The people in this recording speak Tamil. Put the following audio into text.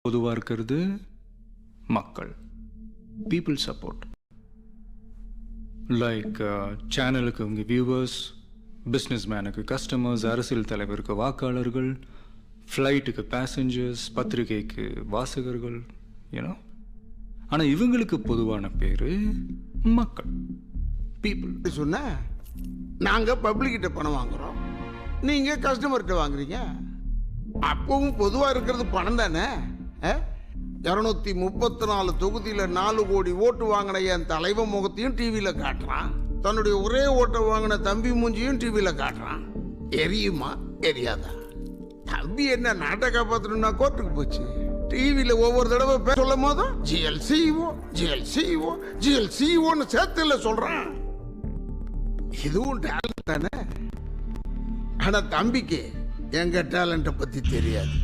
பொதுவாக இருக்கிறது மக்கள், பீப்புள் சப்போர்ட். லைக் சேனலுக்கு உங்கள் வியூவர்ஸ், பிஸ்னஸ் மேனுக்கு கஸ்டமர்ஸ், அரசியல் தலைவருக்கு வாக்காளர்கள், ஃப்ளைட்டுக்கு பேசஞ்சர்ஸ், பத்திரிகைக்கு வாசகர்கள், யூனோ. ஆனால் இவங்களுக்கு பொதுவான பேர் மக்கள், பீப்புள். சொன்ன நாங்கள் பப்ளிக்கிட்ட பணம் வாங்குறோம், நீங்கள் கஸ்டமர்கிட்ட வாங்குறீங்க. அப்பவும் பொதுவாக இருக்கிறது பணம் தானே. 234 தொகுதியில் 4 கோடி ஓட்டு வாங்கின என் தலைவன் முகத்தையும் டிவியில் காட்டுறான், தன்னுடைய ஒரே ஓட்டை வாங்கின தம்பி மூஞ்சியும் டிவியில் காட்டுறான். எரியுமா எரியாதா? தம்பி என்ன நாட்டை காப்பாற்றணும்னா கோர்ட்டுக்கு போச்சு. டிவியில் ஒவ்வொரு தடவை பேர் சொல்லும் போதும் ஜிஎல்சிஓ ஜிஎல்சிஓ ஜிஎல்சிஓன்னு சேர்த்துல சொல்றான். இதுவும் டேலண்ட் தானே. ஆனா தம்பிக்கு எங்க டேலண்ட்டை பத்தி தெரியாது.